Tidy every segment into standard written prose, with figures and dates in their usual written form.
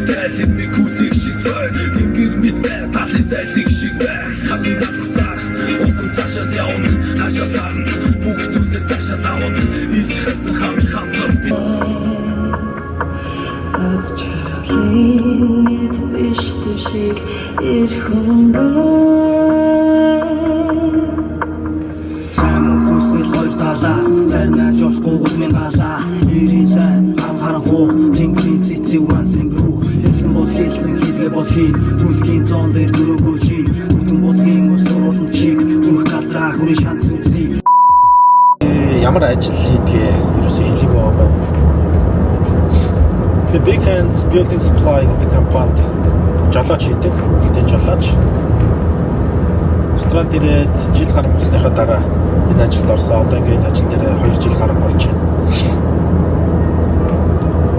тайлбар ми күлийг шиг цой тэнгэр мэдээ талын сайлыг шиг бай хатан галсаар улам цаашаа явна хашаалаа бүх зүйлээс ташаал авна илж хасан хамын хамтаас би Аз чахлын биш төшиг ирхэн Сайн хүсэл хоёр талаас зарнаж болохгүй гудмын галаа ирийн сайн анхаарахгүй тэнгэрийн цэцэг уран сэмбрүү хэлсэн бол хэлсэн хийдгээ бол хий бүлгийн зон дээр дөрөөгөө чи бүдэн болгын ус суруулсан чиг бүх газраа хүрээ шанс үзье ямар ажил хийдгээ ерөөсөө хэлээгүй байгаа. The Big Hands Building Supply гэдэг компанид жолооч хийдэг, хөлтийн жолооч. Австралид ирээд жил гарсан болсныхаа дараа энэ ажилд орсон. Одоо ингээд энэ ажил дээр 2 жил гарсан болж байна.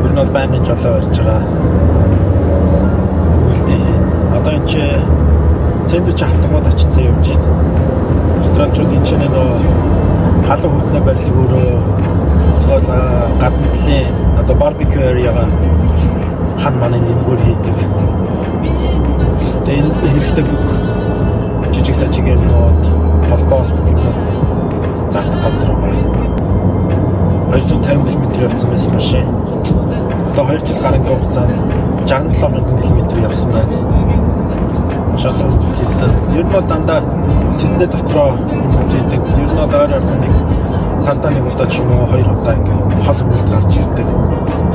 Ер нь бол байнгын жолоо барьж байгаа. Хөлтийн хийн. Одоо энэ ч сэндвич автомат очицсан явж байна. Австралчууд энэ ч нөө халуун хөлтнөө барьдаг өөрөө гадны талын одоо барбекю ареага хан манай нэггээр хийдэг. Энэ хэрэгтэй бүх жижиг сажиг юмнууд холбоос бүх юмнууд зардаг газар байгаа. 250 мм явсан байсан машин. Одоо 2 жил гарсан хугацаанд 67,000 км явсан байна. Машинаа үлдээсэн. Ер нь бол дандаа Сидней дотроо үлдээдэг. Ер нь бол ойр нэг сардаа нэг удаа ч юм уу 2 удаа ингээд хол хөлт гарч ирдэг.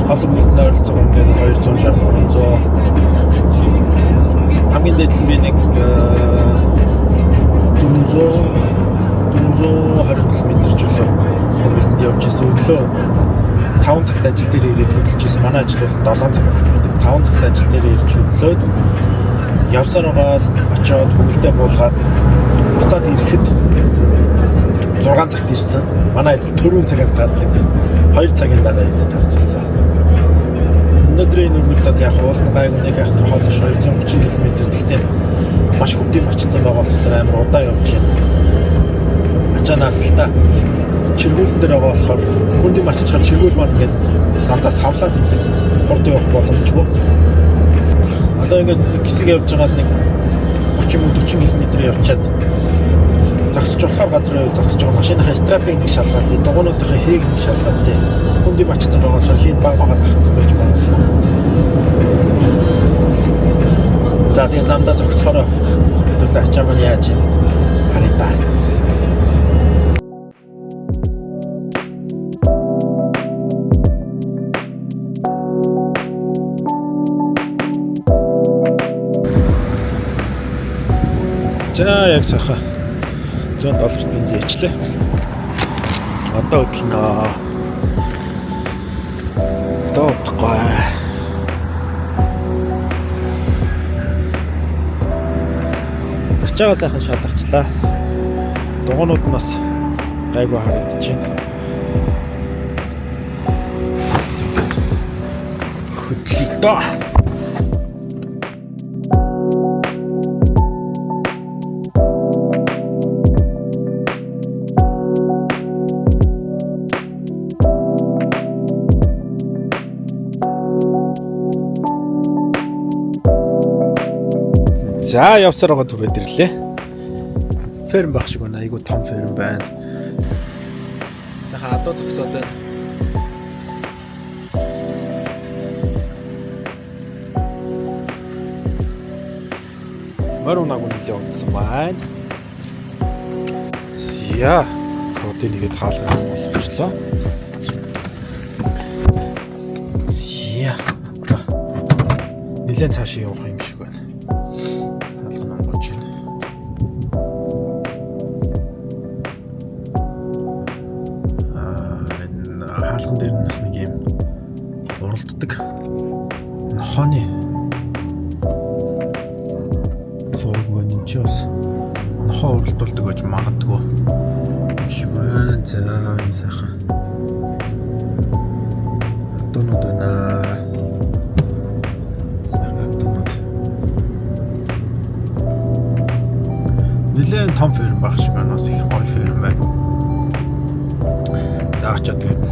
Хол хөлтөөр ойролцоог ингээд 260-300 хамгийн дээд нь би нэг 420 км ч үлээ хөлтөнд явж исэн. Өглөө 5 цагт ажил дээр ирээд хөдөлж исэн. Манай ажил бол 7 цагаас эхэлдэг. 5 цагт ажил дээр ирж өглөөд явсаар байгаа очиод хөвгөлдөө буулгаад буцаад ирэхэд 6 цагт ирсэн. Манай ажил 4 цагаас таардаг. 2 цагийн дараа ирээд тарж ирсэн. Өнөөдрийн нөхөлтөд яг уулын гайгүй нэг ахтар хоолш 230 км гэхдээ маш хөдөө мачсан байгаа болохоор амар удаа явж байна. Ачаана халтаа чиргүүлэн дээр байгаа болохоор хөдөө маччихаар чиргүүл маань ингээд замдаа савлаад идэг. Хурд явах боломжгүй. Одоо ингээд хэсэг явж байгаад нэг 30-40 км явчаад зогсож болохоор газар байвал зогсож байгаа машиныхаа страпыг нэг шалгаатай, дугуйнуудынхаа хээг нэг шалгаатай. Хүндий мачсан байгаа болохоор хийн багаар гарцсан байж магадгүй. За тэгээ замдаа зогсохоор хэдүүл ачаа маань яаж юм харъя та. За яг сайхан $100 бензин ичлээ. Одоо хөдлөнө. Тотгой. Ачаагаа сайхан шалгачлаа. Дугуйнууд нь бас гайгүй харагдчихэв. Хөдлөе доо. За явсаар байгаа түрээд ирлээ. Ферм байх шиг байна. Айгуу том ферм байна. Сайхан адуу зогсоод байна. Марунаг үнэлээ унсан байна. За кодыг нэгэд хаалгаа болчихлоо. За нэлээд цаашаа явах юм шиг байна. Хаалган дээр нь бас нэг юм уралддаг нохооны зураг байна ч бас нохоо уралдуулдаг гэж магадгүй шиг байна. За энэ сайхан атонууд байна. Сайхан атонууд нэлээд том ферм байх шиг байна. Бас их гоё ферм байна. За очоод тэгээд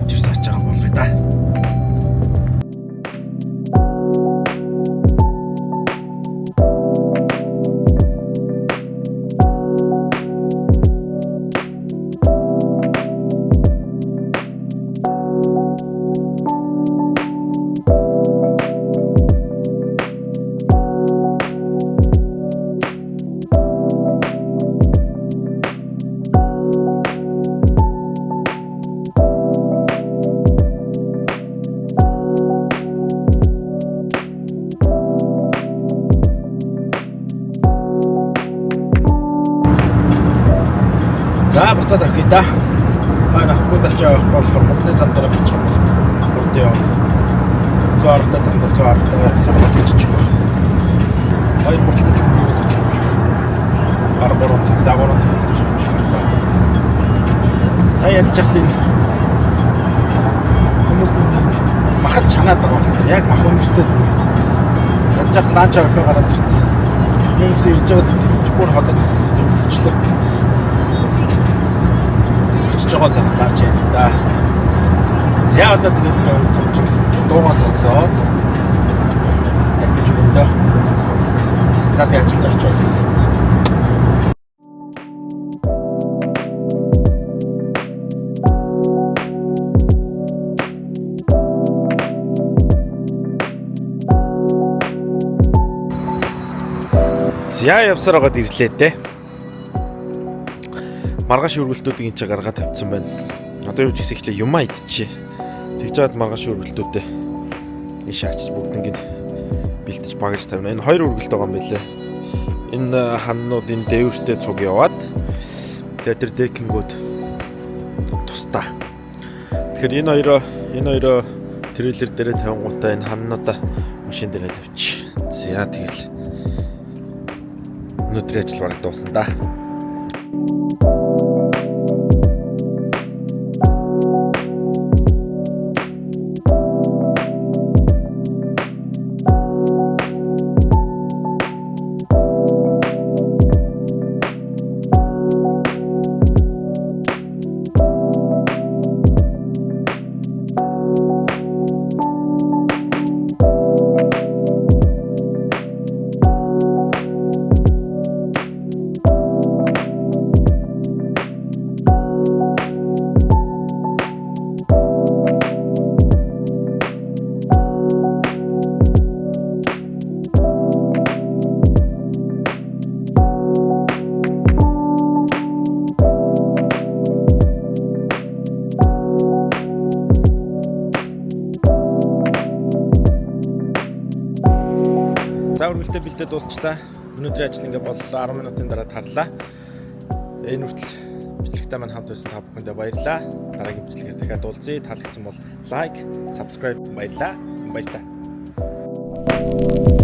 чирсаач байгаа болгоё да. да. Хөөд очиж болохоор модны зам дээр бичих юм бол модын яа. 110-та зам дээр 110-та явсаар бичих байх. 2:30 минут очих юм шиг. 3 цаг дагавар цаг очих юм шиг байна. Сая ядчих тийм хүмүүс махал чанаад байгаа юм л яг мах өнөртэй. Ядчих ланч авах гараад ирсэн. Хүмүүс ирж байгаа тэгсч бүр ходоод өлсчлээ. Жогоо саналж байна да. За одоо тэгээд дуугаа сонсоод дахиж өгөндөө. За би ажилд орчих байсан. За явсаар байгаад ирлээ дээ. Маргааш үргэлтүүдийг энэ ч гаргаад тавьсан байна. Одоо юу ч ихлэ юмаа идчихье. Тэгж жаад маргааш үргэлтүүдээ энэ шаагч бүгднийг бэлдэж багаж тавина. Энэ хоёр үргэлт байгаа юм билэ. Энэ ханнууд энэ дээвэртэй цуг яваад тэгээд тэр декингүүд тустаа. Тэгэхээр энэ хоёроо трейлер дээрээ тавингуудаа энэ ханнуудаа машин дээрээ тавьчих. За тэгэл өнөөдрийн ажил бараг дуусна да. За үргэлтээ бэлдээ дуусчлаа. Өнөөдрийн ажил ингээ боллоо. 10 минутын дараа тарлаа. Энэ хүртэл бичлэгтэй маань хамт байсан та бүхэндээ баярлалаа. Дараагийн бичлэгээр дахиад уулзъя. Таалагдсан бол лайк, subscribe баярлалаа. Баярлалаа.